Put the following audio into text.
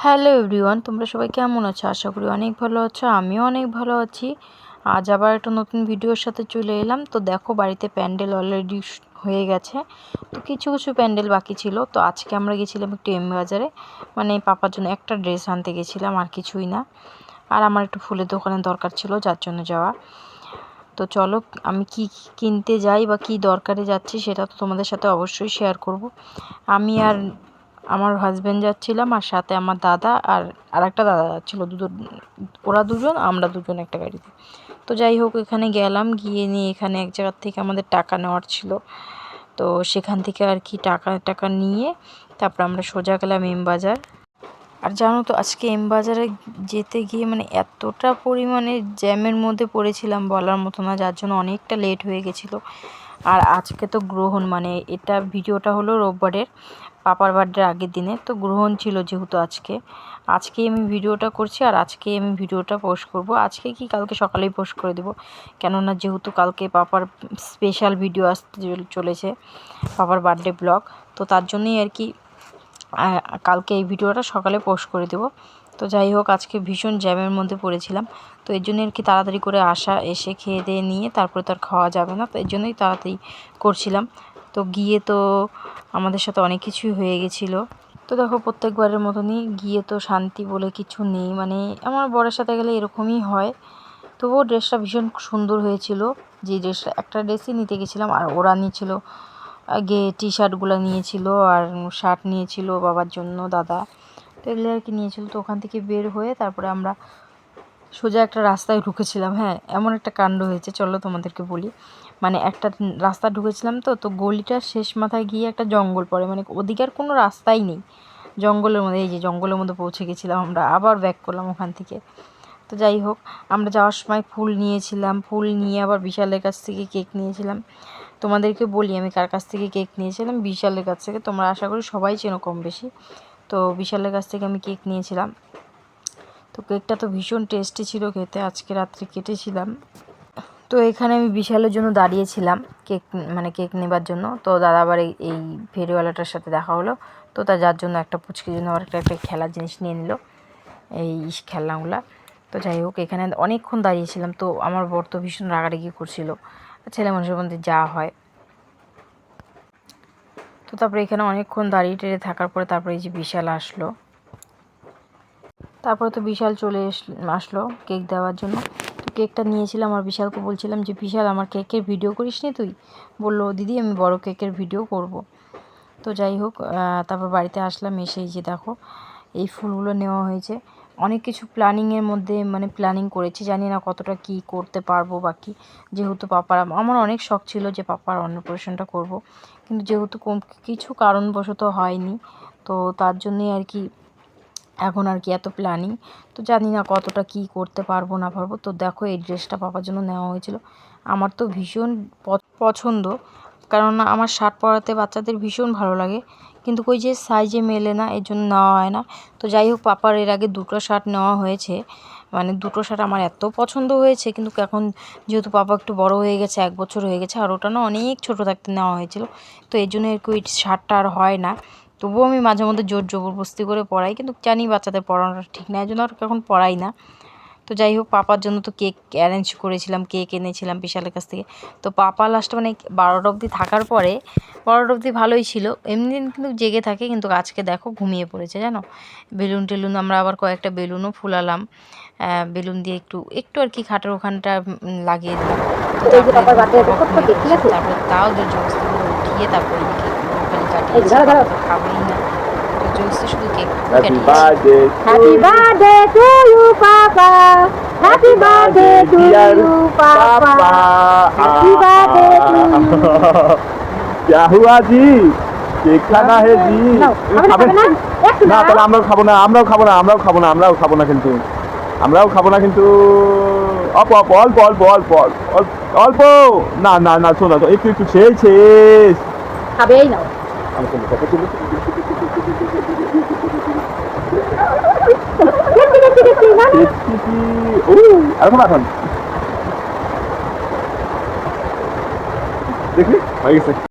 Hello everyone, তোমরা সবাই কেমন আছো? আশা করি অনেক ভালো আছো। আমিও অনেক ভালো আছি। আজ আবার একটা নতুন ভিডিওর সাথে চলে এলাম। তো দেখো, বাড়িতে প্যান্ডেল অলরেডি হয়ে গেছে। তো কিছু কিছু প্যান্ডেল বাকি ছিল। তো আজকে আমরা গেছিলাম একটু এম বাজারে, মানে পাপার জন্য একটা ড্রেস আনতে গেছিলাম, আর কিছুই না। আর আমার একটু ফুলের দোকানে দরকার ছিল, যার জন্য যাওয়া। তো চলো, আমি কি কিনতে যাই বা কি দরকারে যাচ্ছি সেটা তো তোমাদের সাথে অবশ্যই শেয়ার করব। আমি আর আমার হাজব্যান্ড যাচ্ছিলাম, আর সাথে আমার দাদা আর একটা দাদা যাচ্ছিলো। ওরা দুজন, আমরা দুজন একটা গাড়িতে। তো যাই হোক, এখানে গেলাম, গিয়ে নিয়ে এখানে এক জায়গার থেকে আমাদের টাকা নেওয়ার ছিল। তো সেখান থেকে আর কি টাকা নিয়ে তারপর আমরা সোজা গেলাম এম বাজার। আর জানো তো, আজকে এম বাজারে যেতে গিয়ে মানে এতটা পরিমাণে জ্যামের মধ্যে পড়েছিলাম বলার মতো না, যার জন্য অনেকটা লেট হয়ে গেছিলো। আর আজকে তো গ্রহণ, মানে এটা ভিডিওটা হলো রোববারের, পাপার বার্থডের আগের দিনে। তো গ্রহণ ছিল যেহেতু আজকেই আমি ভিডিওটা করছি, আর আজকেই আমি ভিডিওটা পোস্ট করব। আজকে কি কালকে সকালেই পোস্ট করে দেবো, কেননা যেহেতু কালকে পাপার স্পেশাল ভিডিও আসতে চলেছে, পাপার বার্থডে ব্লগ। তো তার জন্যই আর কি কালকে এই ভিডিওটা সকালে পোস্ট করে দেবো। তো যাই হোক, আজকে ভীষণ জ্যামের মধ্যে পড়েছিলাম। তো এর জন্য আর কি তাড়াতাড়ি করে এসে খেয়ে দিয়ে নিয়ে তারপরে তো আর খাওয়া যাবে না, তো এর জন্যই তাড়াতাড়ি করছিলাম। তো গিয়ে তো আমাদের সাথে অনেক কিছুই হয়ে গেছিলো। তো দেখো, প্রত্যেকবারের মতনই গিয়ে তো শান্তি বলে কিছু নেই, মানে আমার বরের সাথে গেলে এরকমই হয়। তবুও ড্রেসটা ভীষণ সুন্দর হয়েছিল। যে ড্রেসটা, একটা ড্রেসই নিতে গেছিলাম, আর ওরা নিয়েছিল আগে টি শার্টগুলো নিয়েছিল, আর শার্ট নিয়েছিল বাবার জন্য দাদা। তো এগুলো আর কি নিয়েছিল। তো ওখান থেকে বের হয়ে তারপরে আমরা সোজা একটা রাস্তায় ঢুকেছিলাম। হ্যাঁ, এমন একটা কাণ্ড হয়েছে, চলো তোমাদেরকে বলি। মানে একটা রাস্তা ঢুকেছিলাম, তো গলিটার শেষ মাথায় গিয়ে একটা জঙ্গল পড়ে, মানে ওদিকে আর কোনো রাস্তাই নেই, জঙ্গলের মধ্যে। এই যে জঙ্গলের মধ্যে পৌঁছে গেছিলাম আমরা, আবার ব্যাক করলাম ওখান থেকে। তো যাই হোক, আমরা যাওয়ার সময় ফুল নিয়েছিলাম, ফুল নিয়ে আবার বিশালের কাছ থেকে কেক নিয়েছিলাম। তোমাদেরকে বলি আমি কার কাছ থেকে কেক নিয়েছিলাম। বিশালের কাছ থেকে, তোমরা আশা করি সবাই চেনো কম বেশি। তো বিশালের কাছ থেকে আমি কেক নিয়েছিলাম। তো কেকটা তো ভীষণ টেস্টি ছিল খেতে, আজকে রাত্রে কেটেছিলাম। তো এখানে আমি বিশালের জন্য দাঁড়িয়েছিলাম কেক নেবার জন্য। তো দাদা আবার এই ফেরিওয়ালাটার সাথে দেখা হলো। তো যার জন্য একটা পুচকির জন্য আবার একটা খেলার জিনিস নিয়ে নিল, এই খেলনাগুলা। তো যাই হোক, এখানে অনেকক্ষণ দাঁড়িয়েছিলাম। তো আমার বর তো ভীষণ রাগারাগি করছিল, ছেলে মানুষের মধ্যে যা হয়। তো তারপরে এখানে অনেকক্ষণ দাঁড়িয়ে টেড়ে থাকার পরে তারপরে এই যে বিশাল আসলো। তারপরে তো বিশাল চলে আসলো কেক দেওয়ার জন্য। তো কেকটা নিয়েছিলাম, আর বিশালকে বলছিলাম যে বিশাল, আমার কেকের ভিডিও করিস নি তুই? বললো, দিদি আমি বড় কেকের ভিডিও করব। তো যাই হোক, তারপর বাড়িতে আসলাম, এসে এই যে দেখো এই ফুলগুলো নেওয়া হয়েছে। অনেক কিছু প্ল্যানিংয়ের মধ্যে, মানে প্ল্যানিং করেছি, জানি না কতটা কি করতে পারবো বাকি। যেহেতু আমার অনেক শখ ছিল যে পাপার অন্নপ্রাশনটা করব, কিন্তু যেহেতু কিছু কারণবশত হয়নি, তো তার জন্যই আর কি এখন আর কি এত প্ল্যানিং। তো জানি না কতটা কি করতে পারবো না পারবো। তো দেখো, এই ড্রেসটা পাপার জন্য নেওয়া হয়েছিল। আমার তো ভীষণ পছন্দ, কারণ আমার শার্ট পরাতে বাচ্চাদের ভীষণ ভালো লাগে, কিন্তু ওই যে সাইজে মেলে না, এর জন্য নেওয়া হয় না। তো যাই হোক, পাপার এর আগে দুটো শার্ট নেওয়া হয়েছে, মানে দুটো শার্ট আমার এত পছন্দ হয়েছে, কিন্তু এখন যেহেতু পাপা একটু বড় হয়ে গেছে, 1 বছর হয়ে গেছে, আর ওটা না অনেক ছোটো থাকতে নেওয়া হয়েছিল, তো এর জন্য আর কি ওই শার্টটা আর হয় না। তবুও আমি মাঝে মধ্যে জোর জবরদস্তি করে পড়াই, কিন্তু জানি বাচ্চাদের পড়ানোটা ঠিক না, এই জন্য আর এখন পড়াই না। তো যাই হোক, পাপার জন্য তো কেক অ্যারেঞ্জ করেছিলাম, কেক এনেছিলাম বিশালের কাছ থেকে। তো পাপা লাস্টে মানে 12টা অবধি থাকার পরে, 12টা অবধি ভালোই ছিল, এমনি দিন কিন্তু জেগে থাকে, কিন্তু আজকে দেখো ঘুমিয়ে পড়েছে জানো। বেলুন টেলুন আমরা আবার কয়েকটা বেলুনও ফুলালাম, বেলুন দিয়ে একটু একটু আর কি খাটের ওখানটা লাগিয়ে দিলাম। তো তারপরে তাও জোর জবরদস্তি করে উঠিয়ে তারপরে কেক খালি কাটিয়েছি, খাবেই না, জোরসে শুধু কেক কাটিয়েছি। Happy birthday to you, Papa. Happy birthday to you, Papa. Happy birthday to you. क्या हुआ जी? केक खाना है जी? না তাহলে আমরাও খাবো না কিন্তু অল্প অল্প অল্প অল্প অল্প অল্প না না না, শোনা তো একটু একটু শেষ খাবেই না। এখন দেখলি হয়ে গেছে।